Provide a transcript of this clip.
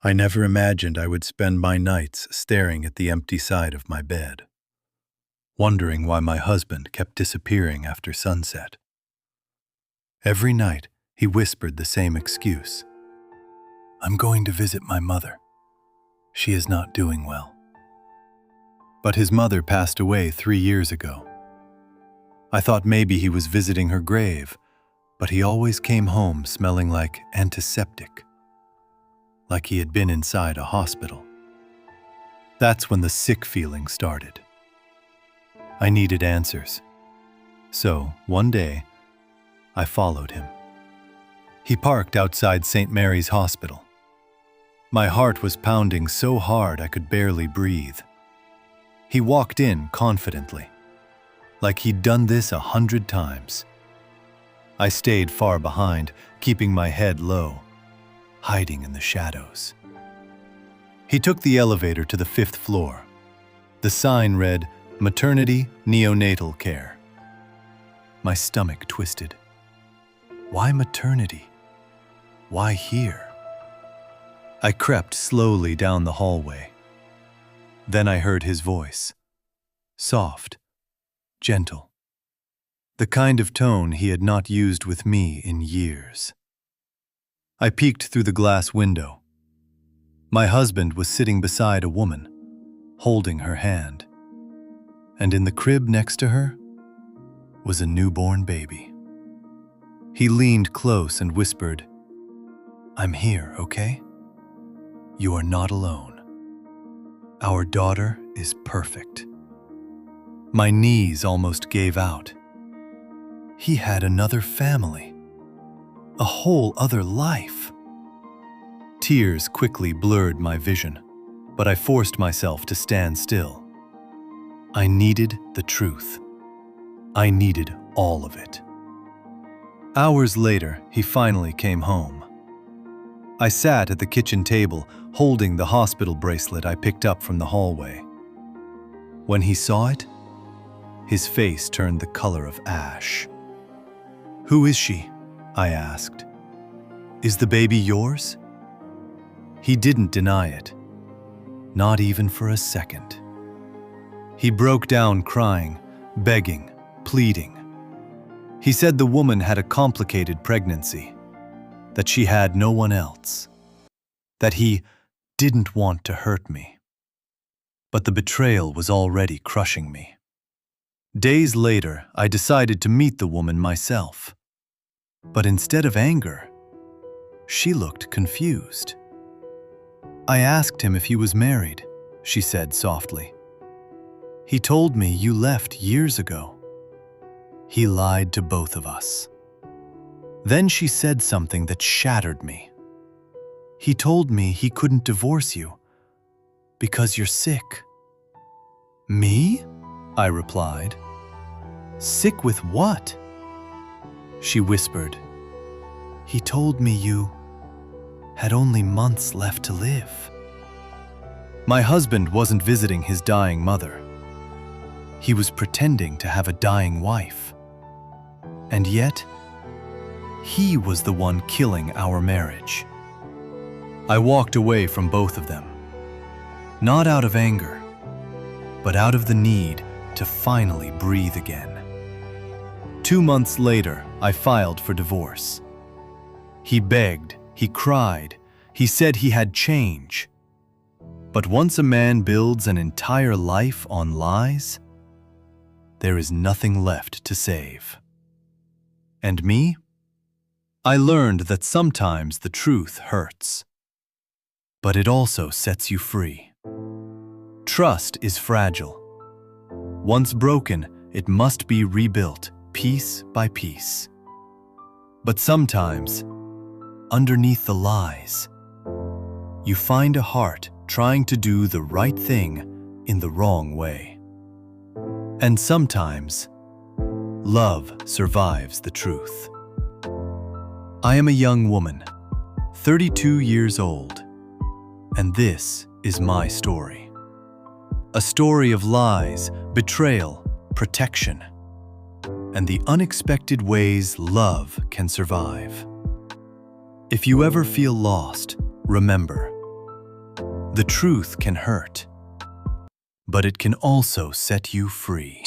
I never imagined I would spend my nights staring at the empty side of my bed, wondering why my husband kept disappearing after sunset. Every night, he whispered the same excuse. "I'm going to visit my mother. She is not doing well." But his mother passed away 3 years ago. I thought maybe he was visiting her grave, but he always came home smelling like antiseptic, like he had been inside a hospital. That's when the sick feeling started. I needed answers. So, one day, I followed him. He parked outside St. Mary's Hospital. My heart was pounding so hard I could barely breathe. He walked in confidently, like he'd done this 100 times. I stayed far behind, keeping my head low, hiding in the shadows. He took the elevator to the 5th floor. The sign read, "Maternity Neonatal Care." My stomach twisted. Why maternity? Why here? I crept slowly down the hallway. Then I heard his voice. Soft, gentle. The kind of tone he had not used with me in years. I peeked through the glass window. My husband was sitting beside a woman, holding her hand. And in the crib next to her was a newborn baby. He leaned close and whispered, "I'm here, okay? You are not alone. Our daughter is perfect." My knees almost gave out. He had another family, a whole other life. Tears quickly blurred my vision, but I forced myself to stand still. I needed the truth. I needed all of it. Hours later, he finally came home. I sat at the kitchen table, holding the hospital bracelet I picked up from the hallway. When he saw it, his face turned the color of ash. "Who is she?" I asked. "Is the baby yours?" He didn't deny it, not even for a second. He broke down crying, begging, pleading. He said the woman had a complicated pregnancy, that she had no one else, that he didn't want to hurt me. But the betrayal was already crushing me. Days later, I decided to meet the woman myself. But instead of anger, she looked confused. "I asked him if he was married," she said softly. "He told me you left years ago. He lied to both of us." Then she said something that shattered me. "He told me he couldn't divorce you because you're sick." "Me?" I replied. "Sick with what?" She whispered, "He told me you had only months left to live." My husband wasn't visiting his dying mother. He was pretending to have a dying wife. And yet, he was the one killing our marriage. I walked away from both of them, not out of anger, but out of the need to finally breathe again. 2 months later, I filed for divorce. He begged, he cried, he said he had change. But once a man builds an entire life on lies, there is nothing left to save. And me? I learned that sometimes the truth hurts, but it also sets you free. Trust is fragile. Once broken, it must be rebuilt piece by piece. But sometimes, underneath the lies, you find a heart trying to do the right thing in the wrong way. And sometimes, love survives the truth. I am a young woman, 32 years old, and this is my story. A story of lies, betrayal, protection, and the unexpected ways love can survive. If you ever feel lost, remember, The truth can hurt, but it can also set you free.